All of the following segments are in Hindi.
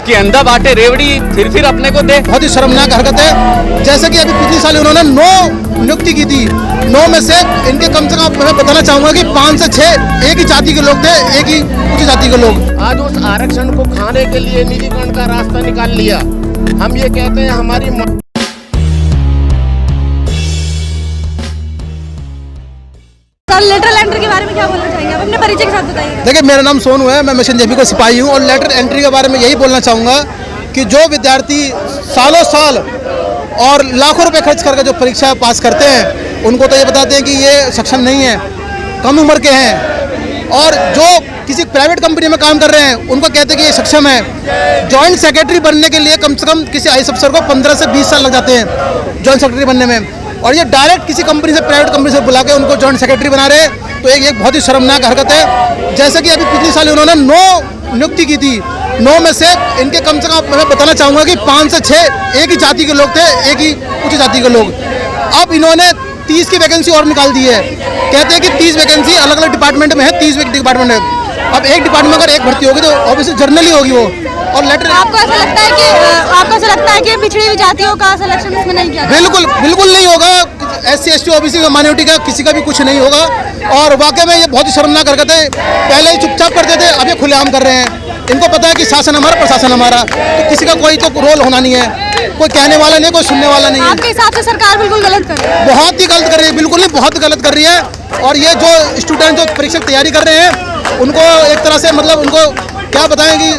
कि अंधा बाटे रेवड़ी फिर अपने को दे। बहुत ही शर्मनाक हरकत है। जैसे कि अभी पिछले साल उन्होंने 9 नियुक्ति की थी, 9 में से इनके कम से कम मैं बताना चाहूंगा कि 5 से 6 एक ही जाति के लोग थे, एक ही उच्च जाति के लोग। आज उस आरक्षण को खाने के लिए निजीकरण का रास्ता निकाल लिया। हम ये कहते हैं हमारी लेटरल एंट्री के बारे में क्या बोलना चाहेंगे आप? अपने परिचय के साथ बताइए। देखिए, मेरा नाम सोनू है, मैं मिशन जेपी का सिपाही हूँ और लेटर एंट्री के बारे में यही बोलना चाहूँगा कि जो विद्यार्थी सालों साल और लाखों रुपए खर्च करके जो परीक्षा पास करते हैं, उनको तो ये बताते हैं कि ये सक्षम नहीं है, कम उम्र के हैं, और जो किसी प्राइवेट कंपनी में काम कर रहे हैं उनको कहते हैं कि ये सक्षम है। जॉइंट सेक्रेटरी बनने के लिए कम से कम किसी आईएएस अफसर को 15 से 20 साल लग जाते हैं जॉइंट सेक्रेटरी बनने में, और ये डायरेक्ट किसी कंपनी से, प्राइवेट कंपनी से बुला के उनको जॉइंट सेक्रेटरी बना रहे हैं। तो एक बहुत ही शर्मनाक हरकत है। जैसे कि अभी पिछले साल उन्होंने 9 नियुक्ति की थी, 9 में से इनके कम से कम मैं बताना चाहूँगा कि 5 से 6 एक ही जाति के लोग थे, एक ही उच्च जाति के लोग। अब इन्होंने 30 की वैकेंसी और निकाल दी है। कहते हैं कि 30 वैकेंसी अलग अलग डिपार्टमेंट में है, 30 डिपार्टमेंट है। अब एक डिपार्टमेंट में अगर एक भर्ती होगी तो ऑब्वियसली जर्नल ही होगी वो। और लेटर आपको ऐसा लगता है कि पिछड़ी जातियों का सिलेक्शन इसमें नहीं किया? बिल्कुल नहीं होगा। SC ST OBC का माइनॉरिटी का किसी का भी कुछ नहीं होगा। और वाकई में ये बहुत ही शर्मनाक हरकत है। पहले ही चुपचाप करते थे, अब ये खुलेआम कर रहे हैं। इनको पता है कि शासन हमारा, प्रशासन हमारा, तो किसी का कोई तो रोल होना नहीं है, कोई कहने वाला नहीं, कोई सुनने वाला नहीं है। आपके हिसाब से सरकार बिल्कुल गलत कर रही है? बहुत ही गलत कर रही है, बिल्कुल नहीं, बहुत गलत कर रही है। और ये जो स्टूडेंट जो परीक्षा की तैयारी कर रहे हैं, उनको एक तरह से मतलब उनको क्या बताएं कि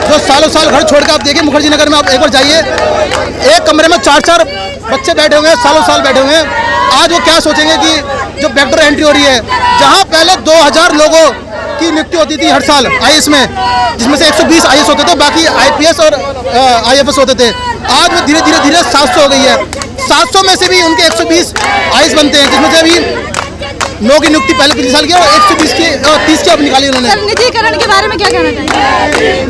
जो सालों साल घर छोड़ के, आप देखिए मुखर्जी नगर में आप एक बार जाइए, एक कमरे में 4-4 बच्चे बैठे हुए हैं, सालों साल बैठे हुए हैं। आज वो क्या सोचेंगे कि जो बैकडोर एंट्री हो रही है, जहाँ पहले 2000 लोगों की नियुक्ति होती थी हर साल आईएएस में, जिसमें से 120 आईएएस होते थे, बाकी आईपीएस और आईएफएस होते थे। आज वो धीरे धीरे 700 हो गई है। 700 में से भी उनके 120 आईएएस बनते हैं, जिसमें से अभी 9 की नियुक्ति पहले पिछले साल की और 120 की और 30 की अब निकाली उन्होंने। सर, निजीकरण के बारे में क्या कहना चाहिए?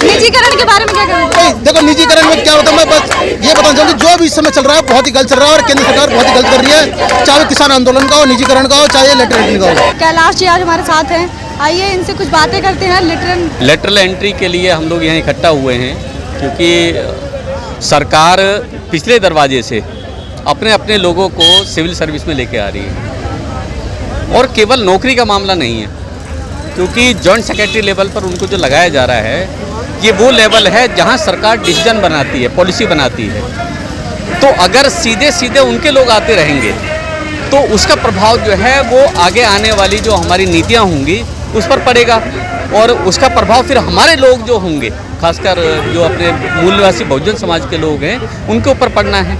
निजीकरण के बारे में क्या कहना चाहिए? देखो, निजीकरण में क्या होता है, मैं बस ये बताना चाहूँगी, जो भी इस समय चल रहा है बहुत ही गलत चल रहा है और केंद्र सरकार बहुत ही गलत कर रही है, चाहे किसान आंदोलन का हो, निजीकरण का हो, चाहे लेटर एंट्री का हो। कैलाश जी आज हमारे साथ हैं, आइए इनसे कुछ बातें करते हैं। लेटरल एंट्री के लिए हम लोग यहाँ इकट्ठा हुए हैं क्योंकि सरकार पिछले दरवाजे से अपने अपने लोगों को सिविल सर्विस में लेके आ रही है, और केवल नौकरी का मामला नहीं है, क्योंकि जॉइंट सेक्रेटरी लेवल पर उनको जो लगाया जा रहा है, ये वो लेवल है जहां सरकार डिसीजन बनाती है, पॉलिसी बनाती है। तो अगर सीधे सीधे उनके लोग आते रहेंगे तो उसका प्रभाव जो है वो आगे आने वाली जो हमारी नीतियां होंगी उस पर पड़ेगा, और उसका प्रभाव फिर हमारे लोग जो होंगे, खासकर जो अपने मूल निवासी बहुजन समाज के लोग हैं, उनके ऊपर पड़ना है।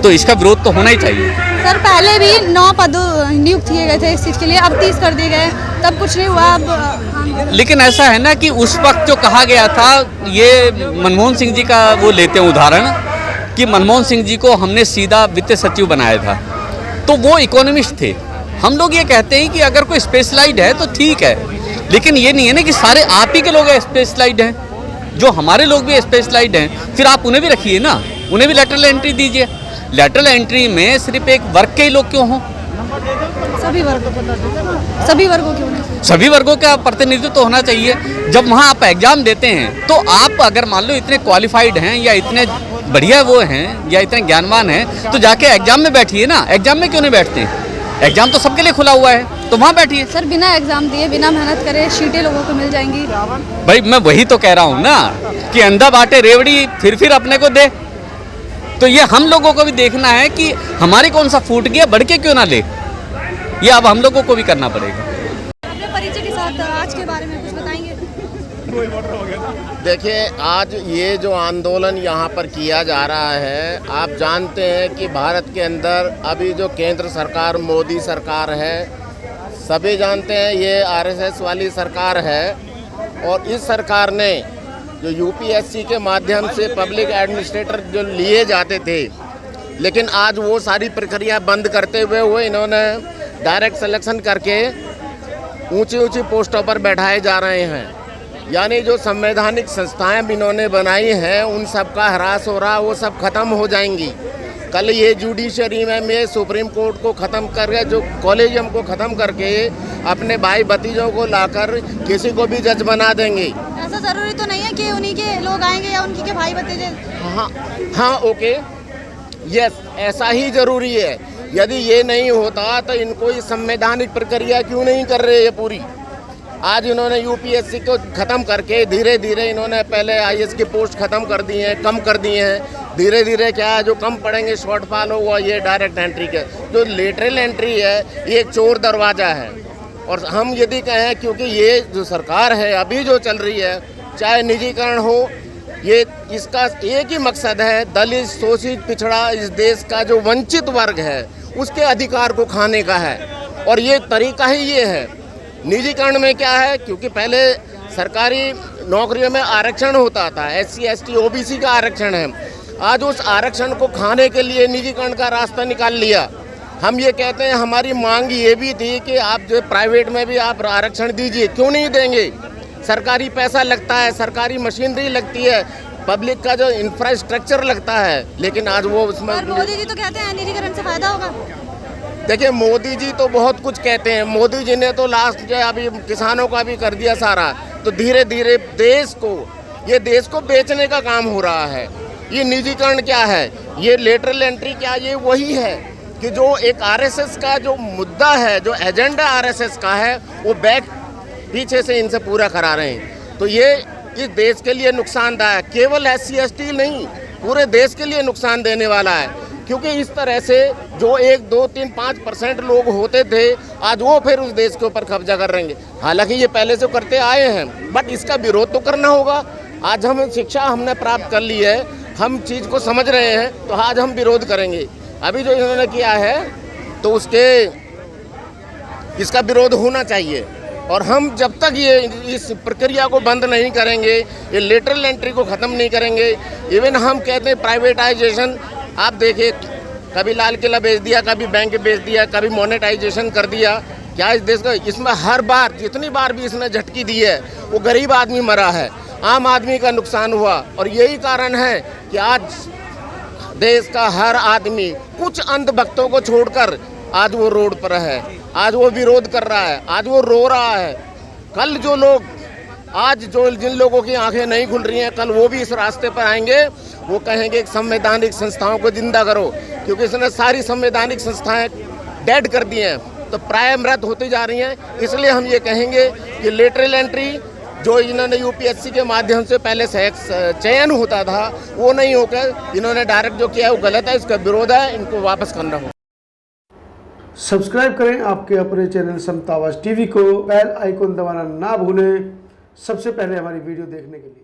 तो इसका विरोध तो होना ही चाहिए। सर, पहले भी 9 पद नियुक्त किए गए थे इस चीज़ के लिए, अब 30 कर दिए गए, तब कुछ नहीं हुआ। अब लेकिन ऐसा है ना कि उस वक्त जो कहा गया था, ये मनमोहन सिंह जी का वो लेते हैं उदाहरण, कि मनमोहन सिंह जी को हमने सीधा वित्त सचिव बनाया था, तो वो इकोनॉमिस्ट थे। हम लोग ये कहते हैं कि अगर कोई स्पेशलाइज्ड है तो ठीक है, लेकिन ये नहीं है ना कि सारे आप ही के लोग स्पेशलाइज्ड हैं। जो हमारे लोग भी स्पेशलाइज्ड हैं, फिर आप उन्हें भी रखिए ना, उन्हें भी लेटरल एंट्री दीजिए। लेटरल एंट्री में सिर्फ एक वर्ग के ही लोग क्यों हों? सभी वर्गों क्यों नहीं? सभी वर्गों का प्रतिनिधित्व तो होना चाहिए। जब वहाँ आप एग्जाम देते हैं तो आप अगर मान लो इतने क्वालिफाइड हैं या इतने बढ़िया वो हैं या इतने ज्ञानवान हैं, तो जाके एग्जाम में बैठिए ना। एग्जाम में क्यों नहीं बैठते? एग्जाम तो सबके लिए खुला हुआ है, तो वहाँ बैठिए। सर, बिना एग्जाम दिए, बिना मेहनत करे सीटें लोगों को मिल जाएंगी। भाई मैं वही तो कह रहा हूँ ना कि अंधा बाटे रेवड़ी फिर अपने को दे। तो ये हम लोगों को भी देखना है कि हमारे कौन सा फूट गया, बढ़ के क्यों ना ले, ये अब हम लोगों को भी करना पड़ेगा। अपने परिचय के साथ आज के बारे में कुछ बताएंगे? देखिए, आज ये जो आंदोलन यहाँ पर किया जा रहा है, आप जानते हैं कि भारत के अंदर अभी जो केंद्र सरकार, मोदी सरकार है, सभी जानते हैं ये RSS वाली सरकार है, और इस सरकार ने जो UPSC के माध्यम से पब्लिक एडमिनिस्ट्रेटर जो लिए जाते थे, लेकिन आज वो सारी प्रक्रिया बंद करते हुए इन्होंने डायरेक्ट सिलेक्शन करके ऊंची ऊंची पोस्टों पर बैठाए जा रहे हैं। यानी जो संवैधानिक संस्थाएं भी इन्होंने बनाई हैं, उन सब का ह्रास हो रहा, वो सब खत्म हो जाएंगी। कल ये जुडिशरी में सुप्रीम कोर्ट को ख़त्म करके, जो कॉलेजियम को ख़त्म करके अपने भाई भतीजों को लाकर किसी को भी जज बना देंगे। ऐसा ज़रूरी तो नहीं है कि उन्हीं के लोग आएंगे या उनकी के भाई भतीजे। हाँ हाँ, ओके, यस, ऐसा ही ज़रूरी है। यदि ये नहीं होता तो इनको ये संवैधानिक प्रक्रिया क्यों नहीं कर रहे ये पूरी। आज इन्होंने यूपीएससी को ख़त्म करके धीरे धीरे इन्होंने पहले आईएएस की पोस्ट ख़त्म कर दी है, कम कर दिए हैं। धीरे धीरे क्या है, जो कम पढ़ेंगे शॉर्टफॉल होगा, ये डायरेक्ट एंट्री के जो लेटरल एंट्री है ये एक चोर दरवाज़ा है। और हम यदि कहें, क्योंकि ये जो सरकार है अभी जो चल रही है, चाहे निजीकरण हो, ये इसका एक ही मकसद है, दलित शोषित पिछड़ा इस देश का जो वंचित वर्ग है उसके अधिकार को खाने का है। और ये तरीका ही ये है। निजीकरण में क्या है, क्योंकि पहले सरकारी नौकरियों में आरक्षण होता था, SC ST OBC का आरक्षण है। आज उस आरक्षण को खाने के लिए निजीकरण का रास्ता निकाल लिया। हम ये कहते हैं, हमारी मांग ये भी थी कि आप जो प्राइवेट में भी आप आरक्षण दीजिए, क्यों नहीं देंगे। सरकारी पैसा लगता है, सरकारी मशीनरी लगती है, पब्लिक का जो इंफ्रास्ट्रक्चर लगता है, लेकिन आज वो उसमें। मोदी जी तो कहते हैं निजीकरण से फायदा होगा। देखिए, मोदी जी तो बहुत कुछ कहते हैं। मोदी जी ने तो लास्ट जो अभी किसानों का भी कर दिया सारा। तो धीरे धीरे देश को बेचने का काम हो रहा है। ये निजीकरण क्या है, ये लेटरल एंट्री क्या, ये वही है कि जो एक आरएसएस का जो मुद्दा है, जो एजेंडा आरएसएस का है, वो बैक पीछे से इनसे पूरा करा रहे हैं। तो ये इस देश के लिए नुकसानदायक, केवल SC ST नहीं, पूरे देश के लिए नुकसान देने वाला है। क्योंकि इस तरह से जो 1, 2, 3, 5% लोग होते थे, आज वो फिर उस देश के ऊपर कब्जा कर रहेंगे। हालांकि ये पहले से करते आए हैं, बट इसका विरोध तो करना होगा। आज हम शिक्षा हमने प्राप्त कर ली है, हम चीज़ को समझ रहे हैं, तो आज हम विरोध करेंगे। अभी जो इन्होंने किया है तो इसका विरोध होना चाहिए। और हम जब तक ये इस प्रक्रिया को बंद नहीं करेंगे, ये लेटरल एंट्री को ख़त्म नहीं करेंगे, इवन हम कहते हैं प्राइवेटाइजेशन, आप देखिए, कभी लाल किला बेच दिया, कभी बैंक बेच दिया, कभी मोनेटाइजेशन कर दिया। क्या इस देश का, इसमें हर बार जितनी बार भी इसने झटकी दी है, वो गरीब आदमी मरा है, आम आदमी का नुकसान हुआ। और यही कारण है कि आज देश का हर आदमी कुछ अंधभक्तों को छोड़कर आज वो रोड पर है, आज वो विरोध कर रहा है, आज वो रो रहा है। कल जो लोग, आज जो जिन लोगों की आंखें नहीं खुल रही हैं, कल वो भी इस रास्ते पर आएंगे। वो कहेंगे संवैधानिक संस्थाओं को जिंदा करो, क्योंकि इसने सारी संवैधानिक संस्थाएं डेड कर दी हैं, तो प्राय मृत होती जा रही हैं। इसलिए हम ये कहेंगे कि लेटरल एंट्री जो इन्होंने यूपीएससी के माध्यम से पहले चयन होता था, वो नहीं होकर इन्होंने डायरेक्ट जो किया है वो गलत है, इसका विरोध है, इनको वापस करना होगा। सब्सक्राइब करें आपके अपने चैनल समता आवाज़ टीवी को, बेल आइकन दबाना ना भूलें सबसे पहले हमारी वीडियो देखने के लिए।